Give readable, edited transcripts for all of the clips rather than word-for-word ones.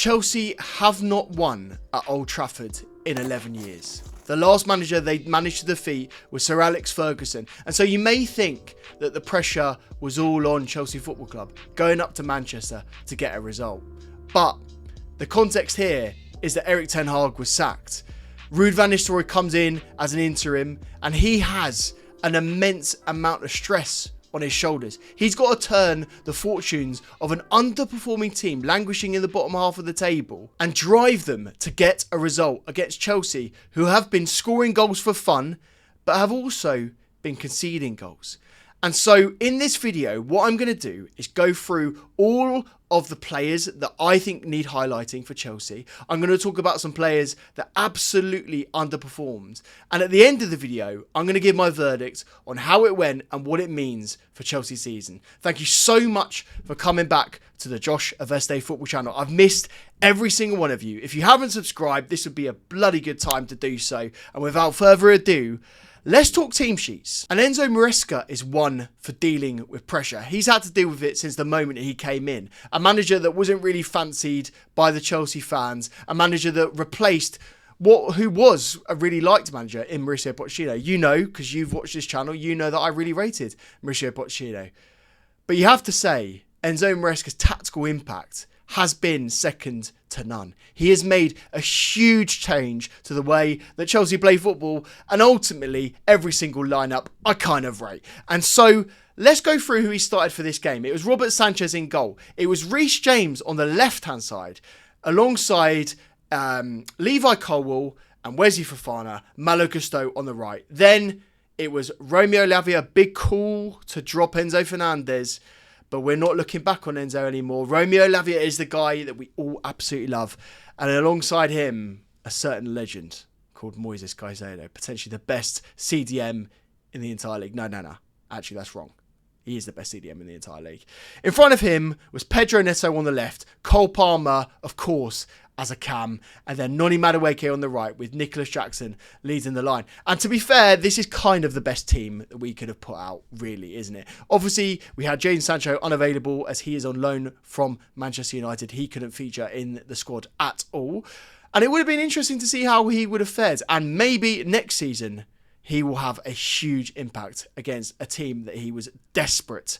Chelsea have not won at Old Trafford in 11 years. The last manager they managed to defeat was Sir Alex Ferguson. And so you may think that the pressure was all on Chelsea Football Club going up to Manchester to get a result. But the context here is that Erik ten Hag was sacked. Ruud van Nistelrooy comes in as an interim and he has an immense amount of stress on his shoulders. He's got to turn the fortunes of an underperforming team languishing in the bottom half of the table and drive them to get a result against Chelsea, who have been scoring goals for fun but have also been conceding goals. And so in this video, what I'm going to do is go through all of the players that I think need highlighting for Chelsea. I'm going to talk about some players that absolutely underperformed. And at the end of the video, I'm going to give my verdict on how it went and what it means for Chelsea's season. Thank you so much for coming back to the Josh.aveste football channel. I've missed every single one of you. If you haven't subscribed, this would be a bloody good time to do so. And without further ado, let's talk team sheets. And Enzo Maresca is one for dealing with pressure. He's had to deal with it since the moment he came in. A manager that wasn't really fancied by the Chelsea fans. A manager that replaced who was a really liked manager in Mauricio Pochettino. You know, because you've watched this channel, you know that I really rated Mauricio Pochettino. But you have to say, Enzo Maresca's tactical impact has been second to none. He has made a huge change to the way that Chelsea play football, and ultimately every single lineup I kind of rate. And so let's go through who he started for this game. It was Robert Sanchez in goal. It was Reece James on the left-hand side, alongside Levi Colwill and Wesley Fofana, Malo Gusto on the right. Then it was Romeo Lavia, big call to drop Enzo Fernandez. But we're not looking back on Enzo anymore. Romeo Lavia is the guy that we all absolutely love. And alongside him, a certain legend called Moises Caicedo. Potentially the best CDM in the entire league. No. Actually, that's wrong. He is the best CDM in the entire league. In front of him was Pedro Neto on the left. Cole Palmer, of course, as a cam. And then Noni Madueke on the right with Nicholas Jackson leading the line. And to be fair, this is kind of the best team that we could have put out, really, isn't it? Obviously, we had Jadon Sancho unavailable as he is on loan from Manchester United. He couldn't feature in the squad at all. And it would have been interesting to see how he would have fared. And maybe next season, he will have a huge impact against a team that he was desperate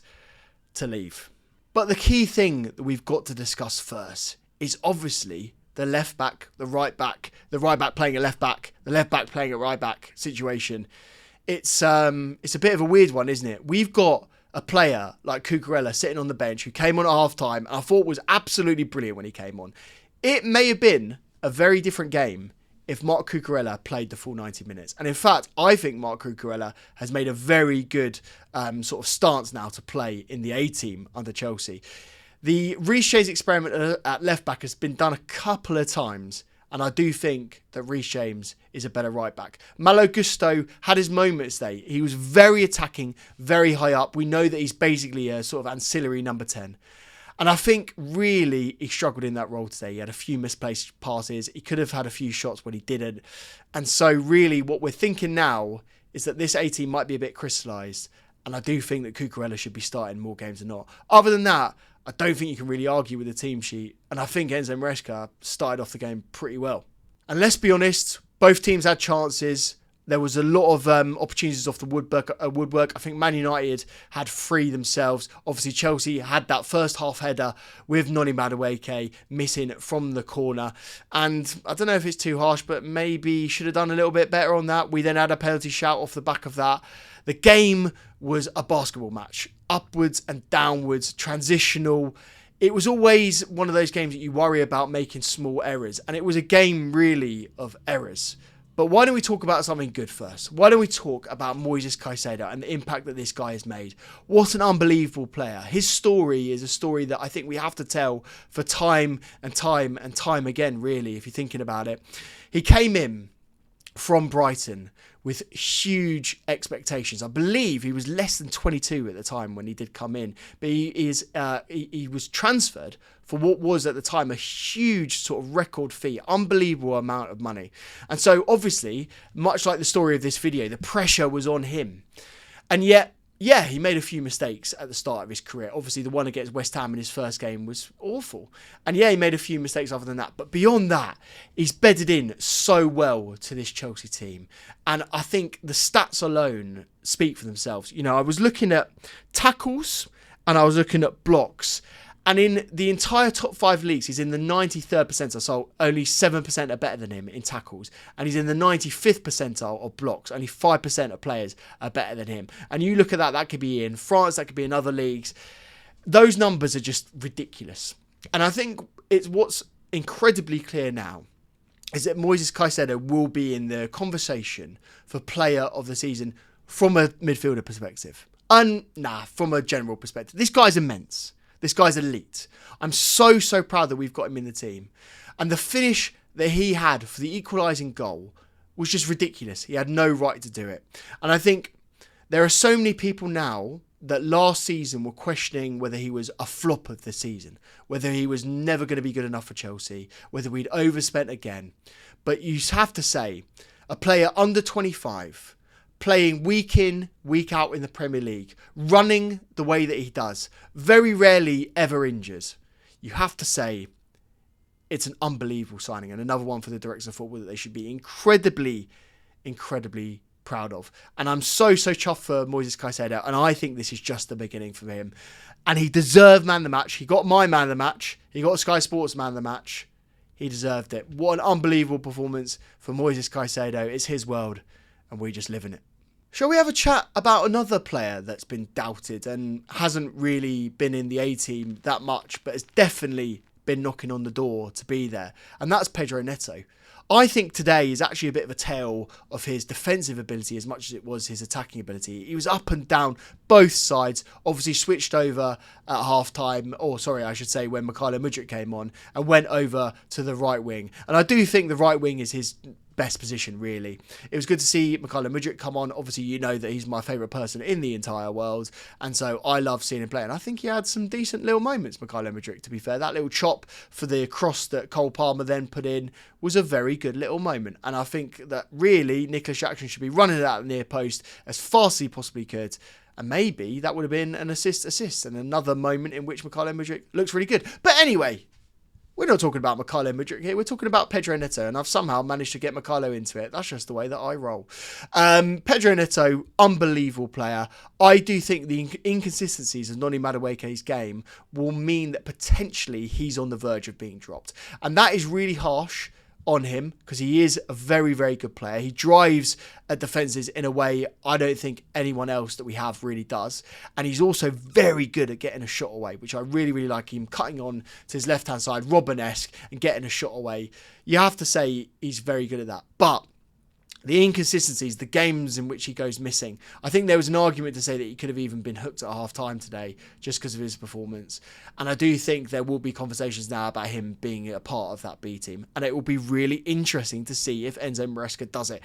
to leave. But the key thing that we've got to discuss first is obviously the left back, the right back playing a left back, the left back playing a right back situation. It's a bit of a weird one, isn't it? We've got a player like Cucurella sitting on the bench who came on at half time and I thought was absolutely brilliant when he came on. It may have been a very different game if Marc Cucurella played the full 90 minutes. And in fact, I think Marc Cucurella has made a very good sort of stance now to play in the A-team under Chelsea. The Reece James experiment at left back has been done a couple of times, and I do think that Reece James is a better right back. Malo Gusto had his moments there. He was very attacking, very high up. We know that he's basically a sort of ancillary number 10. And I think really he struggled in that role today. He had a few misplaced passes. He could have had a few shots when he didn't. And so really what we're thinking now is that this A-team might be a bit crystallised. And I do think that Cucurella should be starting more games than not. Other than that, I don't think you can really argue with the team sheet. And I think Enzo Maresca started off the game pretty well. And let's be honest, both teams had chances. There was a lot of opportunities off the woodwork. I think Man United had 3 themselves. Obviously, Chelsea had that first half header with Noni Madueke missing from the corner. And I don't know if it's too harsh, but maybe should have done a little bit better on that. We then had a penalty shout off the back of that. The game was a basketball match. Upwards and downwards, transitional. It was always one of those games that you worry about making small errors. And it was a game really of errors. But why don't we talk about something good first? Why don't we talk about Moises Caicedo and the impact that this guy has made? What an unbelievable player. His story is a story that I think we have to tell for time and time and time again, really, if you're thinking about it. He came in from Brighton with huge expectations. I believe he was less than 22 at the time when he did come in. But he was transferred for what was at the time a huge sort of record fee, unbelievable amount of money. And so obviously, much like the story of this video, the pressure was on him. And yet yeah, he made a few mistakes at the start of his career. Obviously, the one against West Ham in his first game was awful. And yeah, he made a few mistakes other than that. But beyond that, he's bedded in so well to this Chelsea team. And I think the stats alone speak for themselves. You know, I was looking at tackles and I was looking at blocks. And in the entire top 5 leagues, he's in the 93rd percentile, so only 7% are better than him in tackles. And he's in the 95th percentile of blocks. Only 5% of players are better than him. And you look at that, that could be in France, that could be in other leagues. Those numbers are just ridiculous. And I think it's what's incredibly clear now is that Moises Caicedo will be in the conversation for player of the season from a midfielder perspective. From a general perspective. This guy's immense. This guy's elite. I'm so proud that we've got him in the team. And the finish that he had for the equalising goal was just ridiculous. He had no right to do it. And I think there are so many people now that last season were questioning whether he was a flop of the season, whether he was never going to be good enough for Chelsea, whether we'd overspent again. But you have to say, a player under 25, playing week in, week out in the Premier League, running the way that he does, very rarely ever injures. You have to say it's an unbelievable signing and another one for the directors of football that they should be incredibly proud of. And I'm so chuffed for Moises Caicedo, and I think this is just the beginning for him. And he deserved man of the match. He got my man of the match. He got Sky Sports man of the match. He deserved it. What an unbelievable performance for Moises Caicedo. It's his world, and we just live in it. Shall we have a chat about another player that's been doubted and hasn't really been in the A-team that much, but has definitely been knocking on the door to be there? And that's Pedro Neto. I think today is actually a bit of a tale of his defensive ability as much as it was his attacking ability. He was up and down both sides, obviously switched over at half-time, when Mikhailo Mudryk came on, and went over to the right wing. And I do think the right wing is his best position, really. It was good to see Mikhailo Mudryk come on. Obviously, you know that he's my favourite person in the entire world, and so I love seeing him play. And I think he had some decent little moments, Mikhailo Mudryk, to be fair. That little chop for the cross that Cole Palmer then put in was a very good little moment. And I think that really Nicolas Jackson should be running it out the near post as fast as he possibly could. And maybe that would have been an assist and another moment in which Mikhailo Mudryk looks really good. But anyway, we're not talking about Mikhailo Mudryk here. We're talking about Pedro Neto, and I've somehow managed to get Mikhailo into it. That's just the way that I roll. Pedro Neto, unbelievable player. I do think the inconsistencies of Noni Madueke's game will mean that potentially he's on the verge of being dropped. And that is really harsh on him because he is a very good player. He drives at defences in a way I don't think anyone else that we have really does, and he's also very good at getting a shot away, which I really like him cutting on to his left hand side, Robben-esque, and getting a shot away. You have to say he's very good at that. But the inconsistencies, the games in which he goes missing, I think there was an argument to say that he could have even been hooked at half-time today just because of his performance. And I do think there will be conversations now about him being a part of that B team. And it will be really interesting to see if Enzo Maresca does it.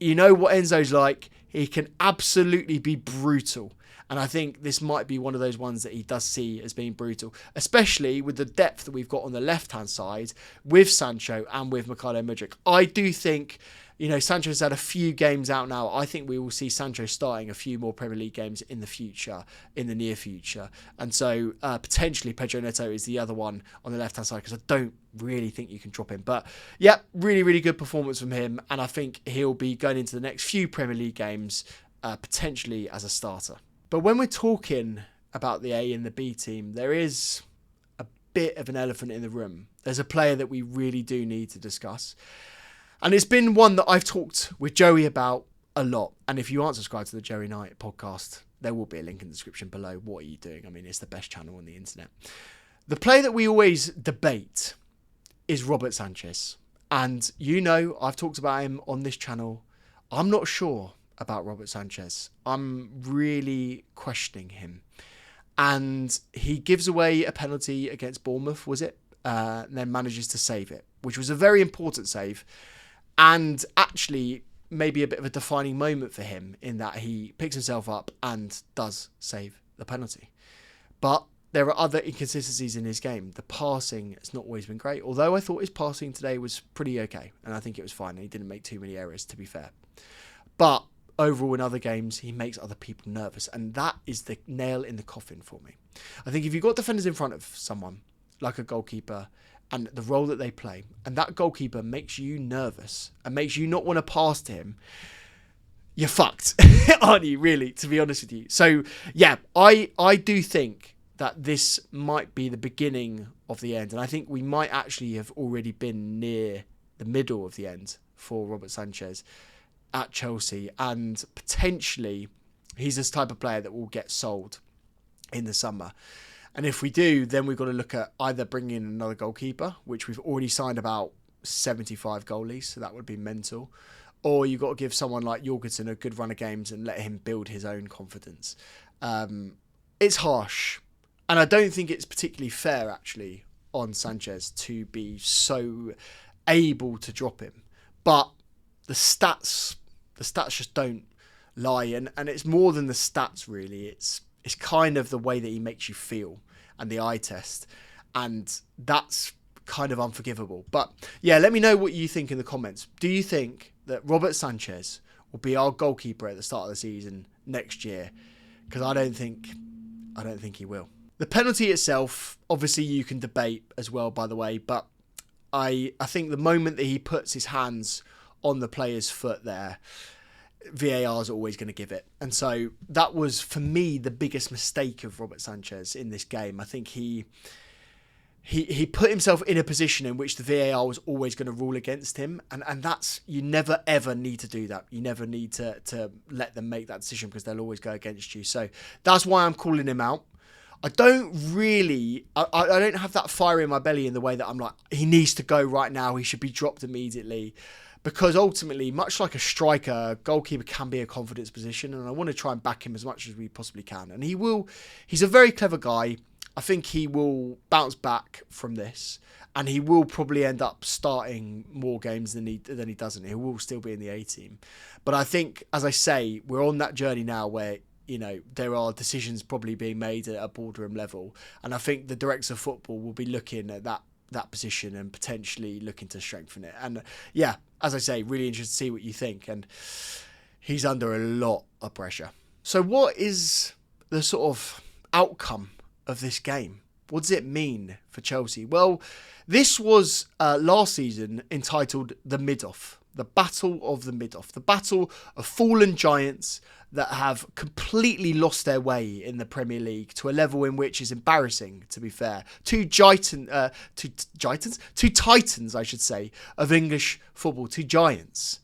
You know what Enzo's like? He can absolutely be brutal. And I think this might be one of those ones that he does see as being brutal, especially with the depth that we've got on the left-hand side with Sancho and with Mikhailo Mudryk. I do think, you know, Sancho's had a few games out now. I think we will see Sancho starting a few more Premier League games in the near future. And so potentially Pedro Neto is the other one on the left-hand side because I don't really think you can drop him. But yeah, really good performance from him. And I think he'll be going into the next few Premier League games potentially as a starter. But when we're talking about the A and the B team, there is a bit of an elephant in the room. There's a player that we really do need to discuss. And it's been one that I've talked with Joey about a lot. And if you aren't subscribed to the Joey Knight podcast, there will be a link in the description below. What are you doing? I mean, it's the best channel on the internet. The player that we always debate is Robert Sanchez. And you know, I've talked about him on this channel. I'm not sure about Robert Sanchez. I'm really questioning him. And he gives away a penalty against Bournemouth, was it? And then manages to save it, which was a very important save. And actually maybe a bit of a defining moment for him in that he picks himself up and does save the penalty. But there are other inconsistencies in his game. The passing has not always been great, although I thought his passing today was pretty okay. And I think it was fine. He didn't make too many errors, to be fair. But overall in other games, he makes other people nervous. And that is the nail in the coffin for me. I think if you've got defenders in front of someone, like a goalkeeper, and the role that they play, and that goalkeeper makes you nervous and makes you not want to pass to him, you're fucked, aren't you, really, to be honest with you? So, yeah, I do think that this might be the beginning of the end. And I think we might actually have already been near the middle of the end for Robert Sanchez at Chelsea. And potentially, he's this type of player that will get sold in the summer. And if we do, then we've got to look at either bringing in another goalkeeper, which we've already signed about 75 goalies, so that would be mental. Or you've got to give someone like Jorgensen a good run of games and let him build his own confidence. It's harsh. And I don't think it's particularly fair, actually, on Sanchez to be so able to drop him. But the stats just don't lie. And it's more than the stats, really. It's kind of the way that he makes you feel and the eye test. And that's kind of unforgivable. But yeah, let me know what you think in the comments. Do you think that Robert Sanchez will be our goalkeeper at the start of the season next year? Because I don't think he will. The penalty itself, obviously you can debate as well, by the way, but I think the moment that he puts his hands on the player's foot there, VAR is always going to give it. And so that was, for me, the biggest mistake of Robert Sanchez in this game. I think he put himself in a position in which the VAR was always going to rule against him. And that's, you never, ever need to do that. You never need to let them make that decision because they'll always go against you. So that's why I'm calling him out. I don't have that fire in my belly in the way that I'm like, he needs to go right now. He should be dropped immediately. Because ultimately, much like a striker, a goalkeeper can be a confidence position. And I want to try and back him as much as we possibly can. And he will. He's a very clever guy. I think he will bounce back from this. And he will probably end up starting more games than he doesn't. He will still be in the A team. But I think, as I say, we're on that journey now where, you know, there are decisions probably being made at a boardroom level. And I think the directors of football will be looking at that position and potentially looking to strengthen it. And yeah, as I say, really interested to see what you think. And he's under a lot of pressure. So what is the sort of outcome of this game? What does it mean for Chelsea? Well, this was last season entitled The Mid-Off. The Battle of the Mid-Off. The battle of fallen giants that have completely lost their way in the Premier League to a level in which is embarrassing, to be fair. Two titans, I should say, of English football. Two giants.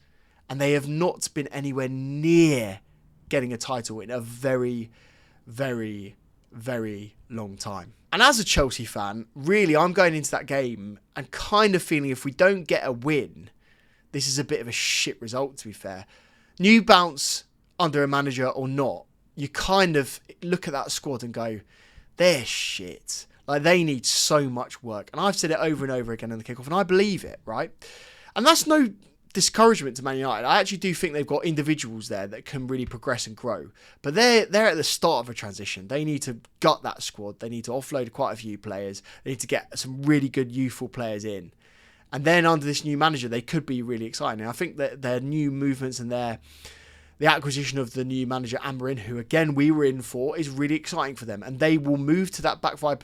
And they have not been anywhere near getting a title in a very, very, very long time. And as a Chelsea fan, really, I'm going into that game and kind of feeling if we don't get a win, this is a bit of a shit result, to be fair. New bounce under a manager or not, you kind of look at that squad and go, they're shit. Like, they need so much work. And I've said it over and over again in the kickoff, and I believe it, right? And that's no discouragement to Man United. I actually do think they've got individuals there that can really progress and grow. But they're at the start of a transition. They need to gut that squad. They need to offload quite a few players. They need to get some really good youthful players in. And then under this new manager, they could be really exciting. And I think that their new movements and the acquisition of the new manager, Amarin, who again we were in for, is really exciting for them. And they will move to that back five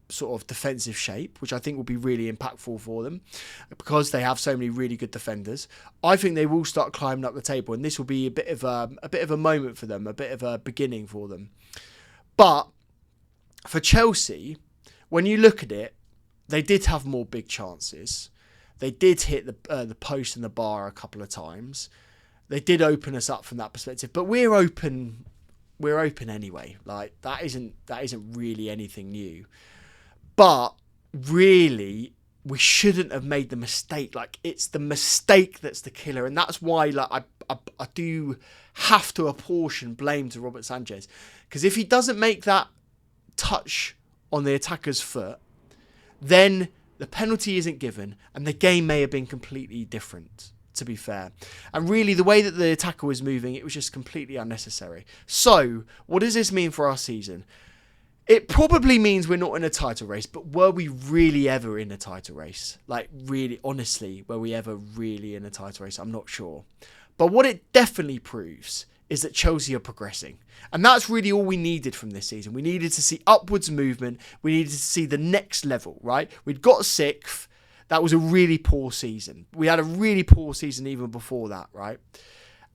sort of defensive shape, which I think will be really impactful for them because they have so many really good defenders. I think they will start climbing up the table, and this will be a bit of a moment for them, a bit of a beginning for them. But for Chelsea, when you look at it, they did have more big chances. They did hit the post and the bar a couple of times. They did open us up from that perspective, but we're open anyway. Like, that isn't really anything new. But really, we shouldn't have made the mistake. Like, it's the mistake that's the killer, and that's why I do have to apportion blame to Robert Sanchez, because if he doesn't make that touch on the attacker's foot, then the penalty isn't given, and the game may have been completely different, to be fair. And really, the way that the attacker was moving, it was just completely unnecessary. So, what does this mean for our season? It probably means we're not in a title race, but were we really ever in a title race? Like, really, honestly, were we ever really in a title race? I'm not sure. But what it definitely proves is that Chelsea are progressing. And that's really all we needed from this season. We needed to see upwards movement. We needed to see the next level, right? We'd got 6th. That was a really poor season. We had a really poor season even before that, right?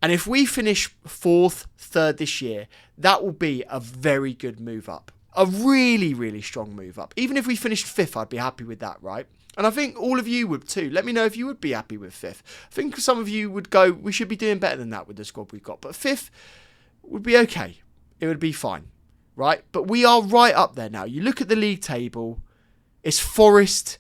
And if we finish 4th, 3rd this year, that will be a very good move up. A really, really strong move up. Even if we finished 5th, I'd be happy with that, right? And I think all of you would too. Let me know if you would be happy with 5th. I think some of you would go, we should be doing better than that with the squad we've got. But 5th would be okay. It would be fine, right? But we are right up there now. You look at the league table, it's Forest,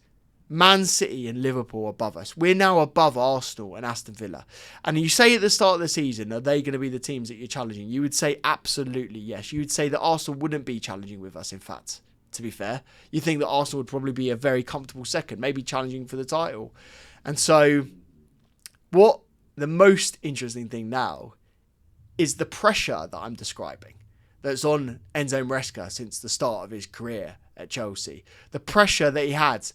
Man City and Liverpool above us. We're now above Arsenal and Aston Villa. And you say at the start of the season, are they going to be the teams that you're challenging? You would say absolutely yes. You would say that Arsenal wouldn't be challenging with us, in fact, to be fair. You think that Arsenal would probably be a very comfortable second, maybe challenging for the title. And so what the most interesting thing now is the pressure that I'm describing that's on Enzo Maresca since the start of his career at Chelsea. The pressure that he had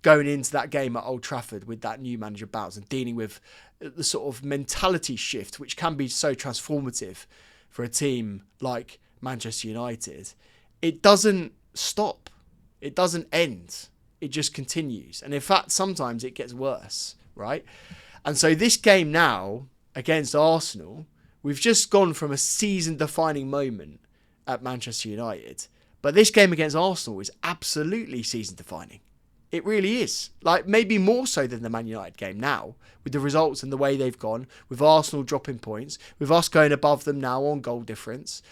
going into that game at Old Trafford with that new manager bounce and dealing with the sort of mentality shift, which can be so transformative for a team like Manchester United. It doesn't stop. It doesn't end. It just continues. And in fact, sometimes it gets worse, right? And so this game now against Arsenal, we've just gone from a season-defining moment at Manchester United. But this game against Arsenal is absolutely season-defining. It really is. Like, maybe more so than the Man United game now, with the results and the way they've gone, with Arsenal dropping points, with us going above them now on goal difference.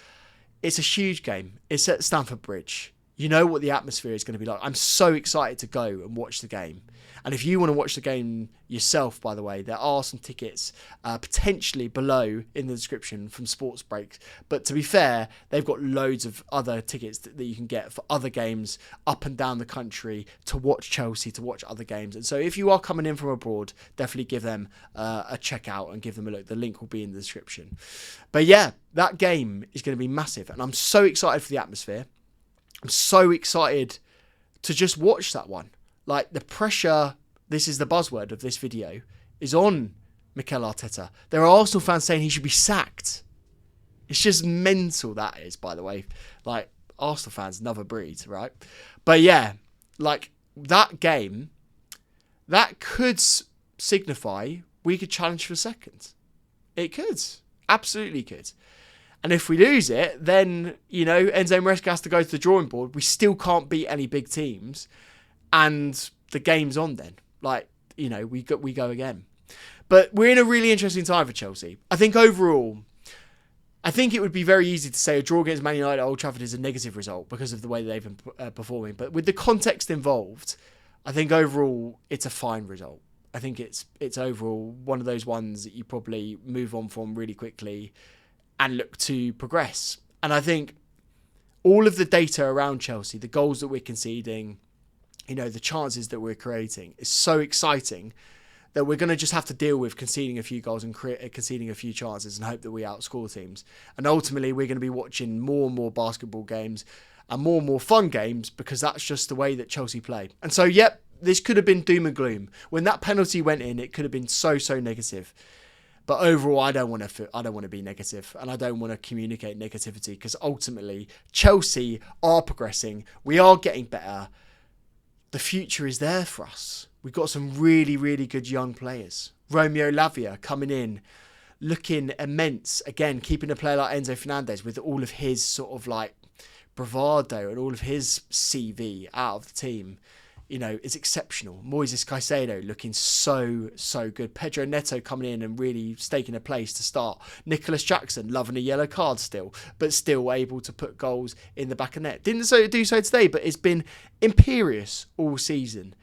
It's a huge game. It's at Stamford Bridge. You know what the atmosphere is going to be like. I'm so excited to go and watch the game. And if you want to watch the game yourself, by the way, there are some tickets potentially below in the description from Sports Breaks. But to be fair, they've got loads of other tickets that you can get for other games up and down the country to watch Chelsea, to watch other games. And so if you are coming in from abroad, definitely give them a check out and give them a look. The link will be in the description. But yeah, that game is going to be massive. And I'm so excited for the atmosphere. I'm so excited to just watch that one. Like, the pressure, this is the buzzword of this video, is on Mikel Arteta. There are Arsenal fans saying he should be sacked. It's just mental, that is, by the way. Like, Arsenal fans, another breed, right? But yeah, like, that game, that could signify we could challenge for second. It could. Absolutely could. And if we lose it, then, you know, Enzo Maresca has to go to the drawing board. We still can't beat any big teams. And the game's on then. Like, you know, we go again. But we're in a really interesting time for Chelsea. I think overall, I think it would be very easy to say a draw against Man United at Old Trafford is a negative result because of the way they've been performing. But with the context involved, I think overall it's a fine result. I think it's overall one of those ones that you probably move on from really quickly and look to progress. And I think all of the data around Chelsea, the goals that we're conceding, you know, the chances that we're creating is so exciting that we're going to just have to deal with conceding a few goals and conceding a few chances and hope that we outscore teams. And ultimately, we're going to be watching more and more basketball games and more fun games because that's just the way that Chelsea play. And so, yep, this could have been doom and gloom. When that penalty went in, it could have been so negative. But overall, I don't want to be negative, and I don't want to communicate negativity because ultimately, Chelsea are progressing. We are getting better. The future is there for us. We've got some really, really good young players. Romeo Lavia coming in, looking immense. Again, keeping a player like Enzo Fernandez with all of his sort of like bravado and all of his CV out of the team, you know, is exceptional. Moises Caicedo looking so good. Pedro Neto coming in and really staking a place to start. Nicholas Jackson loving a yellow card still, but still able to put goals in the back of net. Didn't do so today, but it's been imperious all season.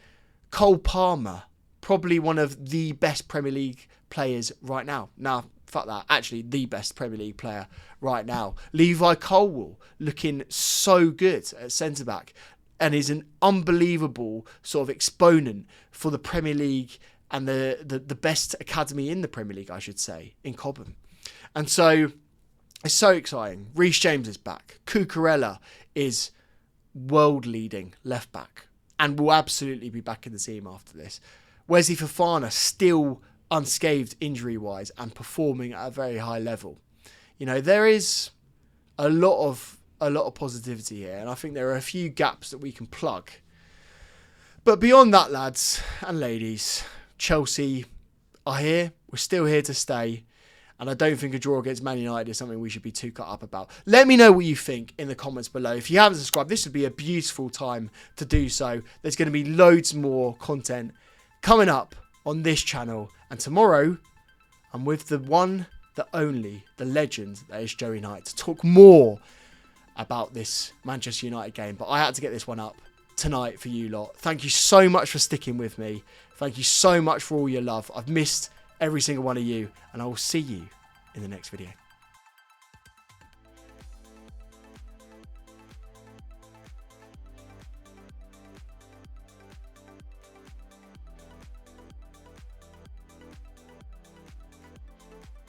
Cole Palmer, probably one of the best Premier League players right now. Now, fuck that. Actually, the best Premier League player right now. Levi Colwill looking so good at centre-back. And is an unbelievable sort of exponent for the Premier League and the best academy in the Premier League, I should say, in Cobham. And so it's so exciting. Reece James is back. Cucurella is world-leading left-back and will absolutely be back in the team after this. Wesley Fofana still unscathed injury-wise and performing at a very high level. You know, there is a lot of positivity here, and I think there are a few gaps that we can plug. But beyond that, lads and ladies, Chelsea are here. We're still here to stay. And I don't think a draw against Man United is something we should be too cut up about. Let me know what you think in the comments below. If you haven't subscribed, this would be a beautiful time to do so. There's going to be loads more content coming up on this channel. And tomorrow, I'm with the one, the only, the legend that is Joey Knight to talk more about this Manchester United game. But I had to get this one up tonight for you lot. Thank you so much for sticking with me. Thank you so much for all your love. I've missed every single one of you, and I will see you in the next video.